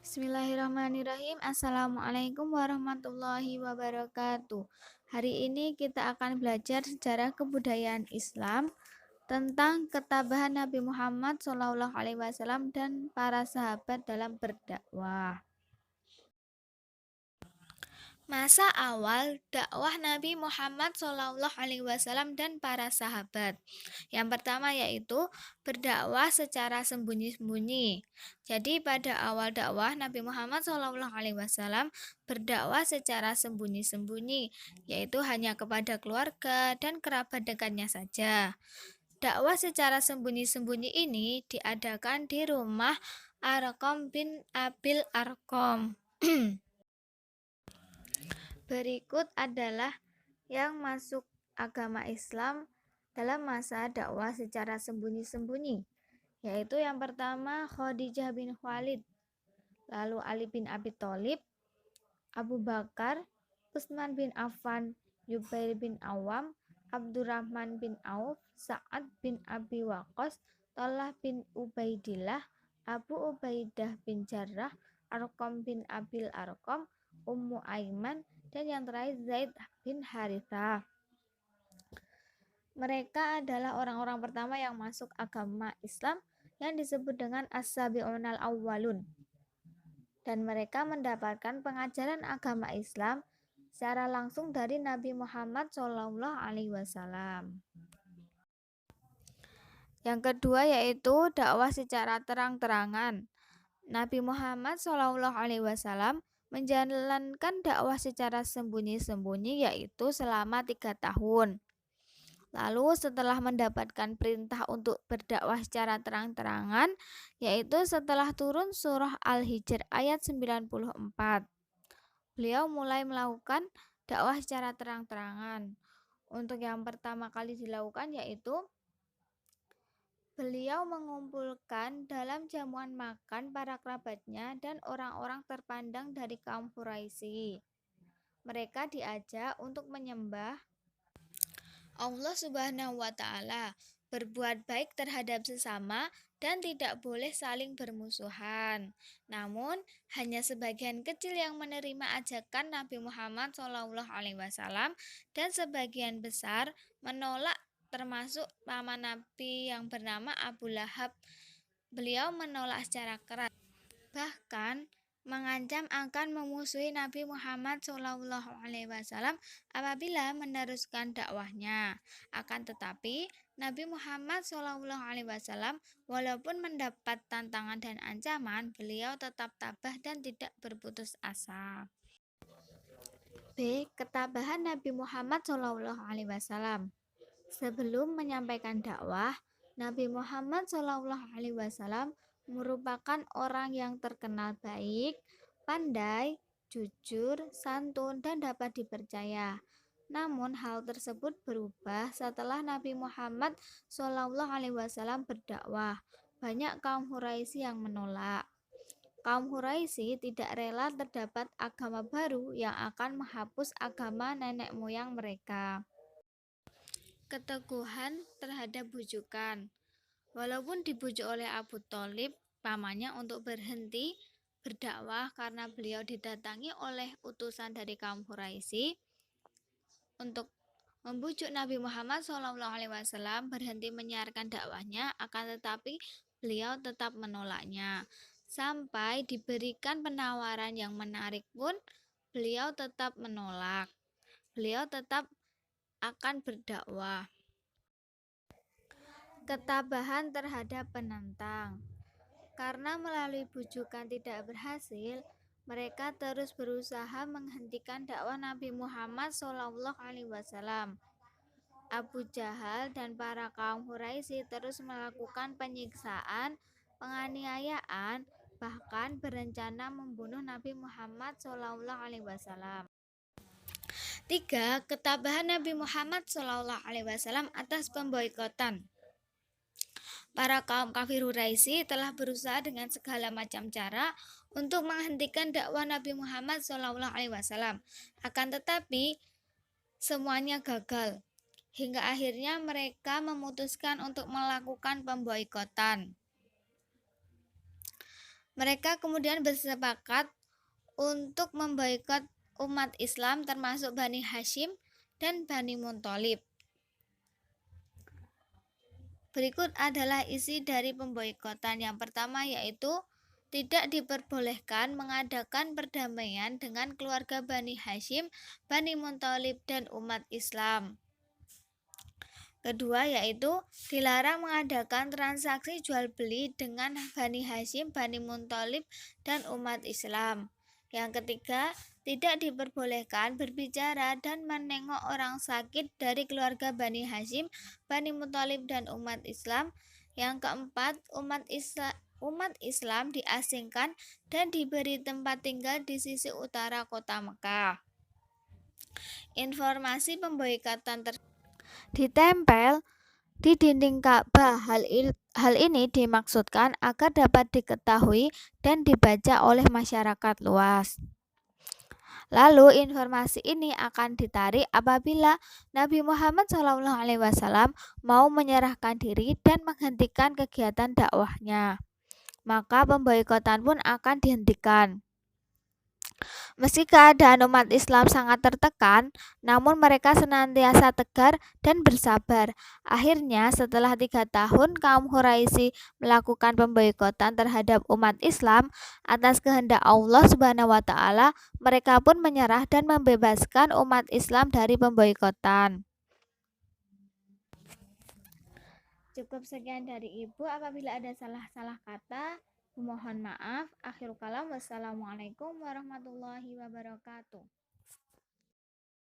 Bismillahirrahmanirrahim. Assalamualaikum warahmatullahi wabarakatuh. Hari ini kita akan belajar sejarah kebudayaan Islam tentang ketabahan Nabi Muhammad SAW dan para sahabat dalam berdakwah. Masa awal dakwah Nabi Muhammad SAW dan para sahabat. Yang pertama yaitu berdakwah secara sembunyi-sembunyi. Jadi pada awal dakwah Nabi Muhammad SAW berdakwah secara sembunyi-sembunyi, yaitu hanya kepada keluarga dan kerabat dekatnya saja. Dakwah secara sembunyi-sembunyi ini diadakan di rumah Arqam bin Abil Arqam. Berikut adalah yang masuk agama Islam dalam masa dakwah secara sembunyi-sembunyi, yaitu yang pertama Khadijah bin Khalid, lalu Ali bin Abi Thalib, Abu Bakar, Utsman bin Affan, Jubair bin Awam, Abdurrahman bin Auf, Sa'ad bin Abi Waqqas, Talha bin Ubaidillah, Abu Ubaidah bin Jarrah, Arqam bin Abil Arqam, Ummu Aiman, dan yang terakhir Zaid bin Harithah. Mereka adalah orang-orang pertama yang masuk agama Islam yang disebut dengan As-Sabi'unal Awwalun. Dan mereka mendapatkan pengajaran agama Islam secara langsung dari Nabi Muhammad SAW. Yang kedua yaitu dakwah secara terang-terangan. Nabi Muhammad SAW menjalankan dakwah secara sembunyi-sembunyi yaitu selama 3 tahun. Lalu setelah mendapatkan perintah untuk berdakwah secara terang-terangan, yaitu setelah turun surah Al-Hijr ayat 94, beliau mulai melakukan dakwah secara terang-terangan. Untuk yang pertama kali dilakukan yaitu beliau mengumpulkan dalam jamuan makan para kerabatnya dan orang-orang terpandang dari kaum Quraisy. Mereka diajak untuk menyembah Allah Subhanahu wa Ta'ala, berbuat baik terhadap sesama, dan tidak boleh saling bermusuhan. Namun, hanya sebagian kecil yang menerima ajakan Nabi Muhammad SAW dan sebagian besar menolak, termasuk paman Nabi yang bernama Abu Lahab. Beliau menolak secara keras, bahkan mengancam akan memusuhi Nabi Muhammad SAW apabila meneruskan dakwahnya. Akan tetapi, Nabi Muhammad SAW walaupun mendapat tantangan dan ancaman, beliau tetap tabah dan tidak berputus asa. B. Ketabahan Nabi Muhammad SAW. Sebelum menyampaikan dakwah, Nabi Muhammad SAW merupakan orang yang terkenal baik, pandai, jujur, santun, dan dapat dipercaya. Namun hal tersebut berubah setelah Nabi Muhammad SAW berdakwah. Banyak kaum Quraisy yang menolak. Kaum Quraisy tidak rela terdapat agama baru yang akan menghapus agama nenek moyang mereka. Keteguhan terhadap bujukan. Walaupun dibujuk oleh Abu Thalib, pamannya, untuk berhenti berdakwah karena beliau didatangi oleh utusan dari kaum Quraisy untuk membujuk Nabi Muhammad SAW berhenti menyiarkan dakwahnya, akan tetapi beliau tetap menolaknya. Sampai diberikan penawaran yang menarik pun, beliau tetap menolak. Beliau tetap akan berdakwah. Ketabahan terhadap penentang. Karena melalui bujukan tidak berhasil, mereka terus berusaha menghentikan dakwah Nabi Muhammad SAW. Abu Jahal dan para kaum Quraisy terus melakukan penyiksaan, penganiayaan, bahkan berencana membunuh Nabi Muhammad SAW. 3. Ketabahan Nabi Muhammad SAW atas pemboikotan. Para kaum kafir Quraisy telah berusaha dengan segala macam cara untuk menghentikan dakwah Nabi Muhammad SAW. Akan tetapi, semuanya gagal. Hingga akhirnya mereka memutuskan untuk melakukan pemboikotan. Mereka kemudian bersepakat untuk memboikot umat Islam termasuk Bani Hashim dan Bani Muthalib. Berikut adalah isi dari pemboikotan. Yang pertama yaitu tidak diperbolehkan mengadakan perdamaian dengan keluarga Bani Hashim, Bani Muthalib, dan umat Islam. Kedua yaitu dilarang mengadakan transaksi jual beli dengan Bani Hashim, Bani Muthalib, dan umat Islam. Yang ketiga, tidak diperbolehkan berbicara dan menengok orang sakit dari keluarga Bani Hashim, Bani Muthalib, dan umat Islam. Yang keempat, umat Islam diasingkan dan diberi tempat tinggal di sisi utara kota Mekah. Informasi pemboikatan ditempel di dinding Ka'bah. Hal ini dimaksudkan agar dapat diketahui dan dibaca oleh masyarakat luas. Lalu informasi ini akan ditarik apabila Nabi Muhammad SAW mau menyerahkan diri dan menghentikan kegiatan dakwahnya. Maka pemboikotan pun akan dihentikan. Meski keadaan umat Islam sangat tertekan, namun mereka senantiasa tegar dan bersabar. Akhirnya, setelah 3 tahun, kaum Quraisy melakukan pemboikotan terhadap umat Islam atas kehendak Allah Subhanahu wa Ta'ala. Mereka pun menyerah dan membebaskan umat Islam dari pemboikotan. Cukup sekian dari Ibu. Apabila ada salah-salah kata, mohon maaf. Akhirul kalam. Wassalamualaikum warahmatullahi wabarakatuh.